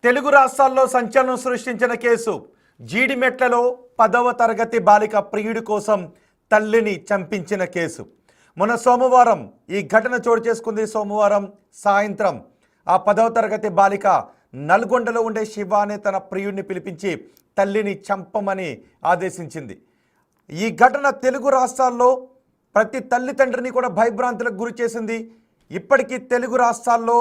తెలుగు రాష్ట్రాల్లో సంచలనం సృష్టించిన కేసు జీడిమెట్లలో 10వ తరగతి బాలిక ప్రియుడి కోసం తల్లిని చంపించిన కేసు. మొన్న సోమవారం ఈ ఘటన చోటు చేసుకుంది. సోమవారం సాయంత్రం ఆ 10వ తరగతి బాలిక నల్గొండలో ఉండే శివ అనే తన ప్రియుడిని పిలిపించి తల్లిని చంపమని ఆదేశించింది. ఈ ఘటన తెలుగు రాష్ట్రాల్లో ప్రతి తల్లిదండ్రిని కూడా భయభ్రాంతులకు గురి చేసింది. ఇప్పటికీ తెలుగు రాష్ట్రాల్లో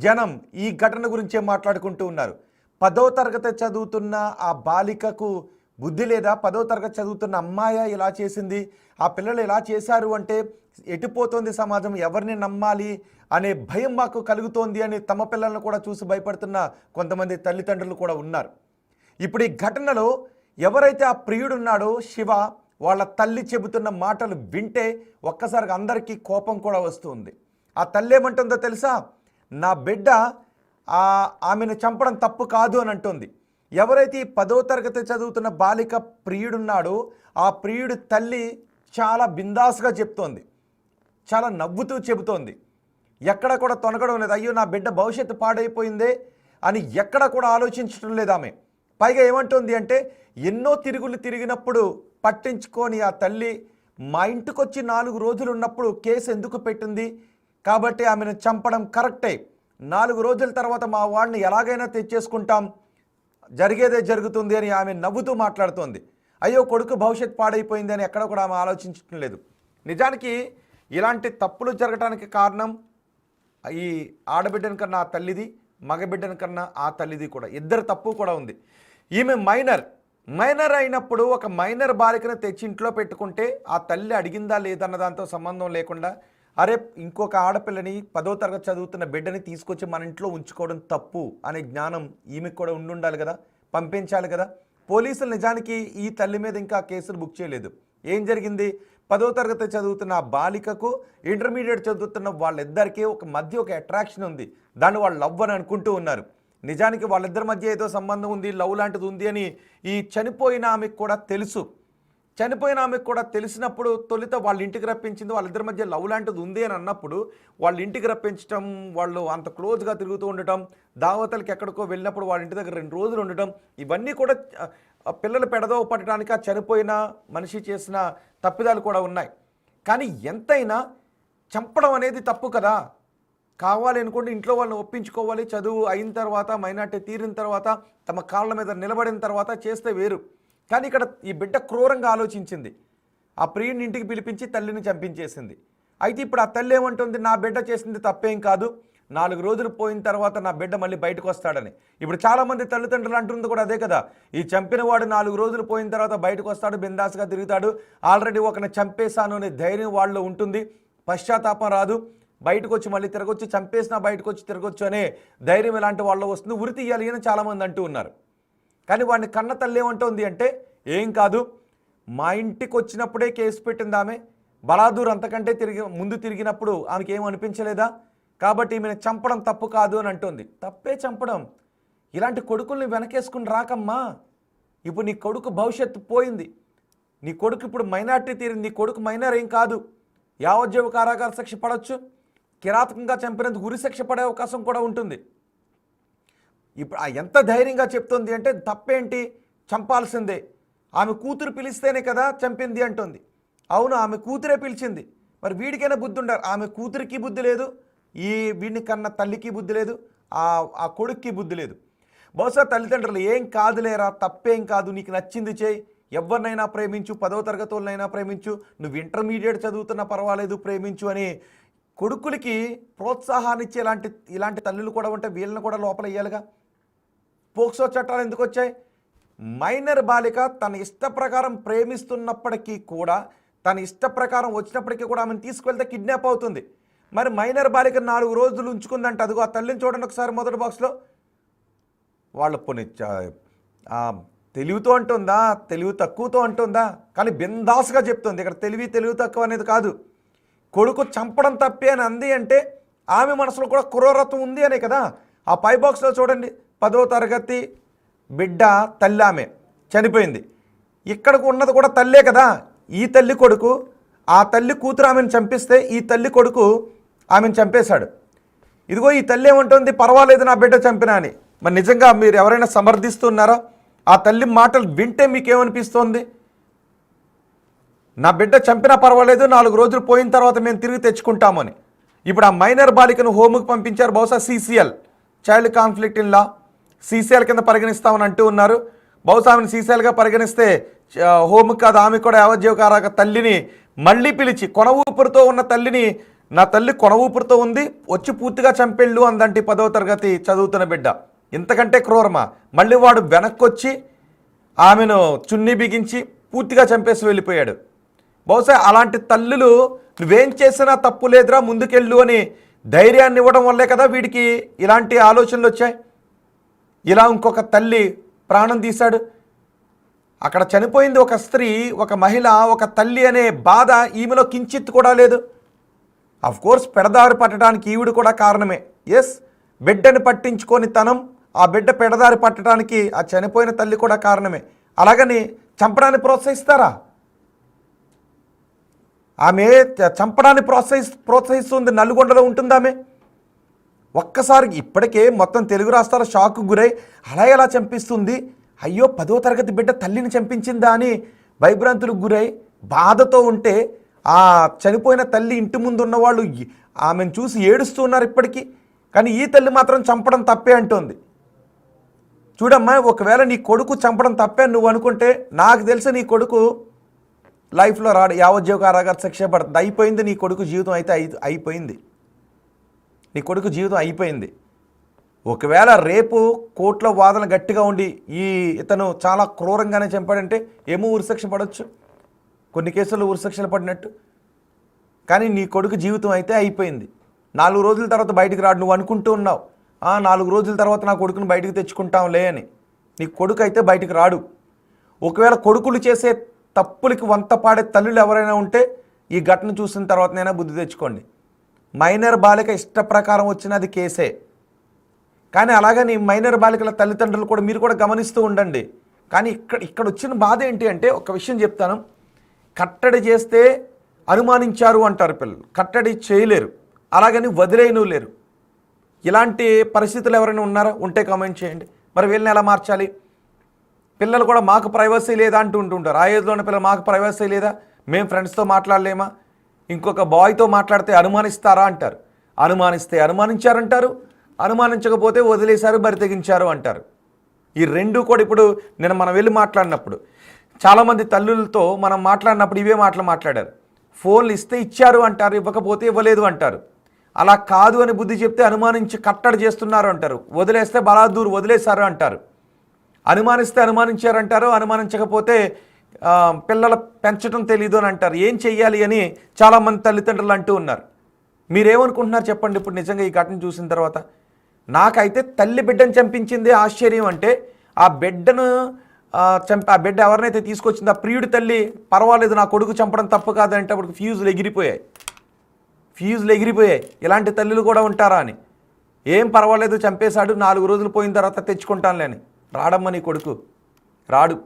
జనం ఈ ఘటన గురించే మాట్లాడుకుంటూ ఉన్నారు. 10వ తరగతి చదువుతున్న ఆ బాలికకు బుద్ధి లేదా? 10వ తరగతి చదువుతున్న అమ్మాయి ఇలా చేసింది, ఆ పిల్లలు ఇలా చేశారు అంటే ఎటుపోతుంది సమాజం, ఎవరిని నమ్మాలి అనే భయం మాకు కలుగుతోంది అని తమ పిల్లలను కూడా చూసి భయపడుతున్న కొంతమంది తల్లిదండ్రులు కూడా ఉన్నారు. ఇప్పుడు ఈ ఘటనలో ఎవరైతే ఆ ప్రియుడున్నాడో శివ, వాళ్ళ తల్లి చెబుతున్న మాటలు వింటే ఒక్కసారిగా అందరికీ కోపం కూడా వస్తుంది. ఆ తల్లి ఏమంటుందో తెలుసా? నా బిడ్డ ఆమెను చంపడం తప్పు కాదు అని అంటుంది. ఎవరైతే ఈ 10వ తరగతి చదువుతున్న బాలిక ప్రియుడున్నాడో ఆ ప్రియుడు తల్లి చాలా బిందాస్గా చెప్తోంది, చాలా నవ్వుతూ చెబుతోంది. ఎక్కడ కూడా తొనగడం లేదు. అయ్యో నా బిడ్డ భవిష్యత్తు పాడైపోయిందే అని ఎక్కడ కూడా ఆలోచించడం లేదు ఆమె. పైగా ఏమంటుంది అంటే, ఎన్నో తిరుగులు తిరిగినప్పుడు పట్టించుకొని ఆ తల్లి మా ఇంటికి వచ్చి 4 రోజులు ఉన్నప్పుడు కేసు ఎందుకు పెట్టింది, కాబట్టి ఆమెను చంపడం కరెక్టే, 4 రోజుల తర్వాత మా వాడిని ఎలాగైనా తెచ్చేసుకుంటాం, జరిగేదే జరుగుతుంది అని ఆమె నవ్వుతూ మాట్లాడుతోంది. అయ్యో కొడుకు భవిష్యత్తు పాడైపోయింది అని ఎక్కడ కూడా ఆమె ఆలోచించడం లేదు. నిజానికి ఇలాంటి తప్పులు జరగడానికి కారణం ఈ ఆడబిడ్డని కన్నా ఆ తల్లిది, మగబిడ్డని కన్నా ఆ తల్లిది కూడా, ఇద్దరు తప్పు కూడా ఉంది. ఈమె మైనర్ అయినప్పుడు ఒక మైనర్ బాలికను తెచ్చి ఇంట్లో పెట్టుకుంటే ఆ తల్లి అడిగిందా లేదన్న దాంతో సంబంధం లేకుండా, అరే ఇంకొక ఆడపిల్లని 10వ తరగతి చదువుతున్న బిడ్డని తీసుకొచ్చి మన ఇంట్లో ఉంచుకోవడం తప్పు అనే జ్ఞానం ఈమెకు కూడా ఉండాలి కదా, పంపించాలి కదా. పోలీసులు నిజానికి ఈ తల్లి మీద ఇంకా కేసులు బుక్ చేయలేదు. ఏం జరిగింది? 10వ తరగతి చదువుతున్న ఆ బాలికకు ఇంటర్మీడియట్ చదువుతున్న వాళ్ళిద్దరికీ మధ్య ఒక అట్రాక్షన్ ఉంది. దాన్ని వాళ్ళు లవ్ అని అనుకుంటూ ఉన్నారు. నిజానికి వాళ్ళిద్దరి మధ్య ఏదో సంబంధం ఉంది, లవ్ లాంటిది ఉంది అని ఈ చనిపోయిన ఆమెకు కూడా తెలుసు. చనిపోయిన ఆమెకు కూడా తెలిసినప్పుడు తొలుత వాళ్ళ ఇంటికి రప్పించింది. వాళ్ళిద్దరి మధ్య లవ్ లాంటిది ఉంది అని అన్నప్పుడు వాళ్ళ ఇంటికి రప్పించడం, వాళ్ళు అంత క్లోజ్గా తిరుగుతూ ఉండటం, దావతలకి ఎక్కడికో వెళ్ళినప్పుడు వాళ్ళ ఇంటి దగ్గర 2 రోజులు ఉండటం, ఇవన్నీ కూడా పిల్లలు పెడదోవ పట్టడానికి ఆ చనిపోయిన మనిషి చేసిన తప్పిదాలు కూడా ఉన్నాయి. కానీ ఎంతైనా చంపడం అనేది తప్పు కదా. కావాలి అనుకుంటే ఇంట్లో వాళ్ళని ఒప్పించుకోవాలి, చదువు అయిన తర్వాత, మైనార్టీ తీరిన తర్వాత, తమ కాళ్ళ మీద నిలబడిన తర్వాత చేస్తే వేరు. కానీ ఇక్కడ ఈ బిడ్డ క్రూరంగా ఆలోచించింది. ఆ ప్రియుడిని ఇంటికి పిలిపించి తల్లిని చంపించేసింది. అయితే ఇప్పుడు ఆ తల్లి ఏమంటుంది? నా బిడ్డ చేసింది తప్పేం కాదు, 4 రోజులు పోయిన తర్వాత నా బిడ్డ మళ్ళీ బయటకు వస్తాడని. ఇప్పుడు చాలామంది తల్లిదండ్రులు అంటుంది కూడా అదే కదా, ఈ చంపిన వాడు 4 రోజులు పోయిన తర్వాత బయటకు వస్తాడు, బిందాస్గా తిరుగుతాడు, ఆల్రెడీ ఒకరిని చంపేశాను అనే ధైర్యం వాళ్ళు ఉంటుంది, పశ్చాత్తాపం రాదు, బయటకు వచ్చి మళ్ళీ తిరగొచ్చు, చంపేసినా బయటకు వచ్చి తిరగొచ్చు అనే ధైర్యం ఇలాంటి వాళ్ళు వస్తుంది, ఉరి తీయాలి అని చాలామంది అంటూ ఉన్నారు. కానీ వాడిని కన్న తల్లి ఏమంటుంది అంటే, ఏం కాదు, మా ఇంటికి వచ్చినప్పుడే కేసు పెట్టింది ఆమె, బలాదూర్ అంతకంటే ముందు తిరిగినప్పుడు ఆమెకి ఏం అనిపించలేదా, కాబట్టి ఈమెను చంపడం తప్పు కాదు అని అంటుంది. తప్పే చంపడం. ఇలాంటి కొడుకుల్ని వెనకేసుకుని రాకమ్మా. ఇప్పుడు నీ కొడుకు భవిష్యత్తు పోయింది, నీ కొడుకు ఇప్పుడు మైనార్టీ తీరింది, నీ కొడుకు మైనర్ ఏం కాదు, యావజ్జీవ కారాగార శిక్ష పడవచ్చు, కిరాతకంగా చంపినందుకు ఉరి శిక్ష పడే అవకాశం కూడా ఉంటుంది. ఇప్పుడు ఎంత ధైర్యంగా చెప్తుంది అంటే, తప్పేంటి, చంపాల్సిందే, ఆమె కూతురు పిలిస్తేనే కదా చంపింది అంటుంది. అవును, ఆమె కూతురే పిలిచింది, మరి వీడికైనా బుద్ధి ఉండాలి. ఆమె కూతురికి బుద్ధి లేదు, వీడిని కన్న తల్లికి బుద్ధి లేదు, ఆ కొడుక్కి బుద్ధి లేదు. బహుశా తల్లిదండ్రులు ఏం కాదులేరా, తప్పేం కాదు, నీకు నచ్చింది చేయి, ఎవరినైనా ప్రేమించు, 10వ తరగతి వాళ్ళనైనా ప్రేమించు, నువ్వు ఇంటర్మీడియట్ చదువుతున్నా పర్వాలేదు ప్రేమించు అని కొడుకులకి ప్రోత్సాహాన్ని ఇచ్చే ఇలాంటి తల్లులు కూడా ఉంటే వీళ్ళని కూడా లోపల వేయాలిగా. పోక్సో చట్టాలు ఎందుకు వచ్చాయి? మైనర్ బాలిక తన ఇష్ట ప్రకారం ప్రేమిస్తున్నప్పటికీ కూడా, తన ఇష్ట ప్రకారం వచ్చినప్పటికీ కూడా ఆమెను తీసుకువెళ్తే కిడ్నాప్ అవుతుంది. మరి మైనర్ బాలిక 4 రోజులు ఉంచుకుందంటే, అదిగో ఆ తల్లిని చూడండి ఒకసారి మొదటి బాక్స్లో. వాళ్ళు తెలివితో అంటుందా, తెలివి తక్కువతో అంటుందా, కానీ బిందాస్గా చెప్తుంది. ఇక్కడ తెలివి తక్కువ అనేది కాదు. కొడుకు చంపడం తప్పే అని అంది అంటే ఆమె మనసులో కూడా క్రూరత్వం ఉంది అనే కదా. ఆ పై బాక్స్లో చూడండి, 10వ తరగతి బిడ్డ తల్లి ఆమె చనిపోయింది, ఇక్కడికి ఉన్నది కూడా తల్లే కదా. ఈ తల్లి కొడుకు, ఆ తల్లి కూతురు ఆమెను చంపిస్తే ఈ తల్లి కొడుకు ఆమెను చంపేశాడు. ఇదిగో ఈ తల్లి ఏమంటుంది, పర్వాలేదు నా బిడ్డ చంపినా అని. మరి నిజంగా మీరు ఎవరైనా సమర్థిస్తున్నారా? ఆ తల్లి మాటలు వింటే మీకేమనిపిస్తోంది? నా బిడ్డ చంపినా పర్వాలేదు, 4 రోజులు పోయిన తర్వాత మేము తిరిగి తెచ్చుకుంటామని. ఇప్పుడు ఆ మైనర్ బాలికను హోముకు పంపించారు. బహుశా CCL, child conflict in law, CCL కింద పరిగణిస్తామని అంటూ ఉన్నారు. బహుశా ఆమెను CCLగా పరిగణిస్తే హోముకు కాదు, ఆమె కూడా యావజ్జీవకారాక తల్లిని మళ్ళీ పిలిచి, కొన ఊపిరితో ఉన్న తల్లిని, నా తల్లి కొన ఊపిరితో ఉంది, వచ్చి పూర్తిగా చంపెళ్ళు అందంటి 10వ తరగతి చదువుతున్న బిడ్డ. ఇంతకంటే క్రూరమా? మళ్ళీ వాడు వెనక్కొచ్చి ఆమెను చున్నీ బిగించి పూర్తిగా చంపేసి వెళ్ళిపోయాడు. బహుశా అలాంటి తల్లులు నువ్వేం చేసినా తప్పు లేదురా ముందుకెళ్ళు అని ధైర్యాన్ని ఇవ్వడం వల్లే కదా వీడికి ఇలాంటి ఆలోచనలు వచ్చాయి. ఇలా ఇంకొక తల్లి ప్రాణం తీశాడు. అక్కడ చనిపోయింది ఒక స్త్రీ, ఒక మహిళ, ఒక తల్లి అనే బాధ ఈమెలో కించిత్ కూడా లేదు. కోర్స్ పెడదారి పట్టడానికి ఈవిడ కూడా కారణమే. ఎస్, బిడ్డని పట్టించుకొని తనం, ఆ బిడ్డ పెడదారి పట్టడానికి ఆ చనిపోయిన తల్లి కూడా కారణమే. అలాగని చంపడాన్ని ప్రోత్సహిస్తారా? ఆమె చంపడాన్ని ప్రోత్సహిస్తుంది. నల్గొండలో ఉంటుంది ఆమె. ఒక్కసారి ఇప్పటికే మొత్తం తెలుగు రాష్ట్రాల షాక్కు గురై అలా ఎలా చంపిస్తుంది, అయ్యో 10వ తరగతి బిడ్డ తల్లిని చంపించిందా అని భయభ్రాంతులకు గురై బాధతో ఉంటే, ఆ చనిపోయిన తల్లి ఇంటి ముందు ఉన్నవాళ్ళు ఆమెను చూసి ఏడుస్తూ ఉన్నారు ఇప్పటికీ. కానీ ఈ తల్లి మాత్రం చంపడం తప్పే అంటోంది. చూడమ్మా, ఒకవేళ నీ కొడుకు చంపడం తప్పే నువ్వు అనుకుంటే, నాకు తెలిసి నీ కొడుకు లైఫ్లో రాడు, యావజ్జీవ కారాగార శిక్ష పడుతుంది. అయిపోయింది నీ కొడుకు జీవితం, అయితే అయిపోయింది. నీ కొడుకు జీవితం అయిపోయింది. ఒకవేళ రేపు కోర్టులో వాదన గట్టిగా ఉండి ఇతను చాలా క్రూరంగానే చంపాడంటే ఏమో ఉరిశిక్ష పడవచ్చు, కొన్ని కేసుల్లో ఉరిశిక్షలు పడినట్టు. కానీ నీ కొడుకు జీవితం అయితే అయిపోయింది. 4 రోజుల తర్వాత బయటికి రాడు. నువ్వు అనుకుంటూ ఉన్నావు 4 రోజుల తర్వాత నా కొడుకుని బయటికి తెచ్చుకుంటాంలే అని. నీ కొడుకు అయితే బయటికి రాడు. ఒకవేళ కొడుకులు చేసే తప్పులకి వంత పాడే తల్లులు ఎవరైనా ఉంటే ఈ ఘటన చూసిన తర్వాతనైనా బుద్ధి తెచ్చుకోండి. మైనర్ బాలిక ఇష్ట ప్రకారం వచ్చినది కేసే. కానీ అలాగని మైనర్ బాలికల తల్లిదండ్రులు కూడా మీరు కూడా గమనిస్తూ ఉండండి. కానీ ఇక్కడ వచ్చిన బాధ ఏంటి అంటే, ఒక విషయం చెప్తాను. కట్టడి చేస్తే అనుమానించారు అంటారు పిల్లలు, కట్టడి చేయలేరు, అలాగని వదిలేయను లేరు. ఇలాంటి పరిస్థితులు ఎవరైనా ఉన్నారా? ఉంటే కామెంట్ చేయండి. మరి వీళ్ళని ఎలా మార్చాలి? పిల్లలు కూడా మాకు ప్రైవసీ లేదా అంటూ ఉంటుంటారు. ఆ ఏజ్లో ఉన్న పిల్లలు మాకు ప్రైవసీ లేదా, మేము ఫ్రెండ్స్తో మాట్లాడలేమా, ఇంకొక బాయ్తో మాట్లాడితే అనుమానిస్తారా అంటారు. అనుమానిస్తే అనుమానించారంటారు, అనుమానించకపోతే వదిలేశారు, బరి తెగించారు అంటారు. ఈ రెండు కూడా ఇప్పుడు మనం వెళ్ళి మాట్లాడినప్పుడు చాలామంది తల్లులతో మనం మాట్లాడినప్పుడు ఇవే మాటలు మాట్లాడారు. ఫోన్లు ఇస్తే ఇచ్చారు అంటారు, ఇవ్వకపోతే ఇవ్వలేదు అంటారు. అలా కాదు అని బుద్ధి చెప్తే అనుమానించి కట్టడి చేస్తున్నారు అంటారు, వదిలేస్తే బలాదూరు వదిలేశారు అంటారు. అనుమానిస్తే అనుమానించారంటారు, అనుమానించకపోతే పిల్లల పెంచడం తెలీదు అని అంటారు. ఏం చెయ్యాలి అని చాలామంది తల్లిదండ్రులు అంటూ ఉన్నారు. మీరేమనుకుంటున్నారు చెప్పండి? ఇప్పుడు నిజంగా ఈ ఘటన చూసిన తర్వాత నాకైతే తల్లి బిడ్డను చంపించింది ఆశ్చర్యం. అంటే ఆ బిడ్డను ఆ బిడ్డ ఎవరినైతే తీసుకొచ్చింది ఆ ప్రియుడి తల్లి పర్వాలేదు, నా కొడుకు చంపడం తప్పు కాదంటే అప్పుడు ఫ్యూజులు ఎగిరిపోయాయి. ఇలాంటి తల్లులు కూడా ఉంటారా అని. ఏం పర్వాలేదు, చంపేశాడు, 4 రోజులు పోయిన తర్వాత తెచ్చుకుంటానులే అని. రాడమ్మ నీ కొడుకు, రాడు.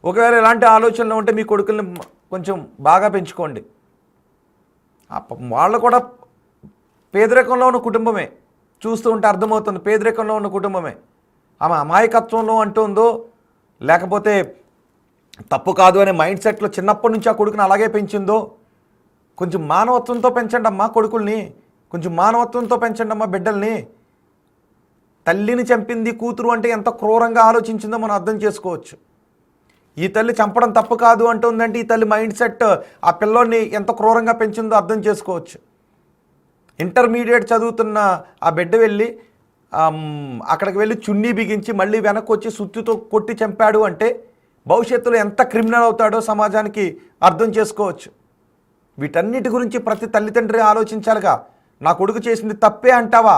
ఒకవేళ ఇలాంటి ఆలోచనలు ఉంటే మీ కొడుకుల్ని కొంచెం బాగా పెంచుకోండి. వాళ్ళు కూడా పేదరికంలో ఉన్న కుటుంబమే, చూస్తూ ఉంటే అర్థమవుతుంది పేదరికంలో ఉన్న కుటుంబమే. ఆమె అమాయకత్వంలో అంటుందో లేకపోతే తప్పు కాదు అనే మైండ్ సెట్లో చిన్నప్పటి నుంచి ఆ కొడుకుని అలాగే పెంచిందో. కొంచెం మానవత్వంతో పెంచండి అమ్మా కొడుకుల్ని, కొంచెం మానవత్వంతో పెంచండి అమ్మా బిడ్డల్ని. తల్లిని చంపింది కూతురు అంటే ఎంత క్రూరంగా ఆలోచించిందో మనం అర్థం చేసుకోవచ్చు. ఈ తల్లి చంపడం తప్పు కాదు అంటుందంటే ఈ తల్లి మైండ్ సెట్ ఆ పిల్లోడిని ఎంత క్రూరంగా పెంచిందో అర్థం చేసుకోవచ్చు. ఇంటర్మీడియట్ చదువుతున్న ఆ బిడ్డ వెళ్ళి అక్కడికి వెళ్ళి చున్నీ బిగించి మళ్ళీ వెనక్కి వచ్చి సుత్తితో కొట్టి చంపాడు అంటే భవిష్యత్తులో ఎంత క్రిమినల్ అవుతాడో సమాజానికి అర్థం చేసుకోవచ్చు. వీటన్నిటి గురించి ప్రతి తల్లిదండ్రి ఆలోచించాలిగా. నా కొడుకు చేసింది తప్పే అంటావా?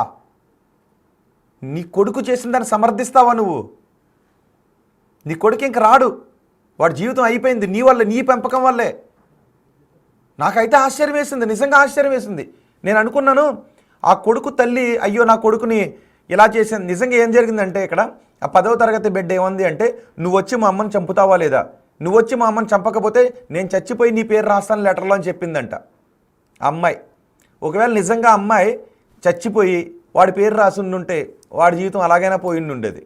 నీ కొడుకు చేసిన దాన్ని సమర్థిస్తావా నువ్వు? నీ కొడుకు ఇంక రాడు, వాడి జీవితం అయిపోయింది నీ వల్లే, నీ పెంపకం వల్లే. నాకైతే ఆశ్చర్యం వేసింది, నిజంగా ఆశ్చర్యం వేసింది. నేను అనుకున్నాను ఆ కొడుకు తల్లి అయ్యో నా కొడుకుని ఇలా చేసింది. నిజంగా ఏం జరిగిందంటే ఇక్కడ ఆ 10వ తరగతి బిడ్డ ఏమంది అంటే, నువ్వు వచ్చి మా అమ్మని చంపుతావా లేదా, నువ్వు వచ్చి మా అమ్మని చంపకపోతే నేను చచ్చిపోయి నీ పేరు రాస్తాను లెటర్లో అని చెప్పిందంట అమ్మాయి. ఒకవేళ నిజంగా అమ్మాయి చచ్చిపోయి వాడి పేరు రాసి ఉండుంటే వాడి జీవితం అలాగైనా ఉండేది.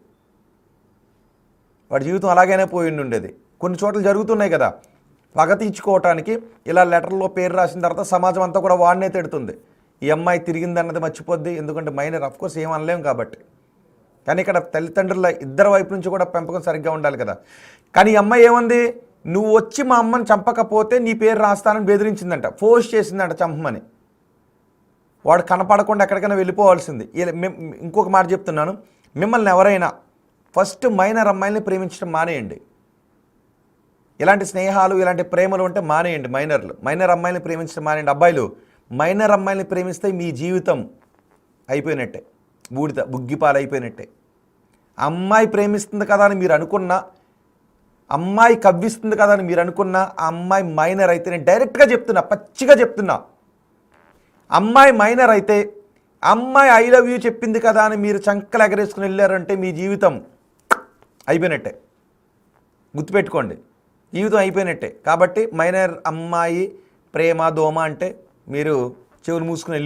వాడి జీవితం అలాగైనా ఉండేది. కొన్ని చోట్ల జరుగుతున్నాయి కదా, పగ తీర్చుకోవటానికి ఇలా లెటర్లో పేరు రాసిన తర్వాత సమాజం అంతా కూడా వాడినే తిడుతుంది. ఈ అమ్మాయి తిరిగిందన్నది మర్చిపోద్ది, ఎందుకంటే మైనర్ అఫ్కోర్స్ ఏం అనలేం కాబట్టి. కానీ ఇక్కడ తల్లిదండ్రుల ఇద్దరు వైపు నుంచి కూడా పెంపకం సరిగ్గా ఉండాలి కదా. కానీ ఈ అమ్మాయి ఏముంది, నువ్వు వచ్చి మా అమ్మని చంపకపోతే నీ పేరు రాస్తానని బెదిరించిందంట, ఫోర్స్ చేసిందంట చంపమని. వాడు కనపడకుండా ఎక్కడికైనా వెళ్ళిపోవాల్సింది. ఇంకొక మాట చెప్తున్నాను, మిమ్మల్ని ఎవరైనా ఫస్ట్ మైనర్ అమ్మాయిని ప్రేమించడం మానేయండి. ఇలాంటి స్నేహాలు ఇలాంటి ప్రేమలు ఉంటే మానేయండి. మైనర్ అమ్మాయిని ప్రేమించడం మానేయండి. అబ్బాయిలు మైనర్ అమ్మాయిని ప్రేమిస్తే మీ జీవితం అయిపోయినట్టే, బూడిద బుగ్గిపాలు అయిపోయినట్టే. అమ్మాయి ప్రేమిస్తుంది కదా అని మీరు అనుకున్నా, అమ్మాయి కవ్విస్తుంది కదా అని మీరు అనుకున్నా, ఆ అమ్మాయి మైనర్ అయితే, నేను డైరెక్ట్గా చెప్తున్నా, పచ్చిగా చెప్తున్నా, అమ్మాయి మైనర్ అయితే అమ్మాయి ఐ లవ్ యూ చెప్పింది కదా అని మీరు చంకలు ఎగరేసుకుని వెళ్ళారంటే మీ జీవితం అయిపోయినట్టే, గుర్తుపెట్టుకోండి, జీవితం అయిపోయినట్టే. కాబట్టి మైనర్ అమ్మాయి ప్రేమ దోమ అంటే మీరు చెవులు మూసుకుని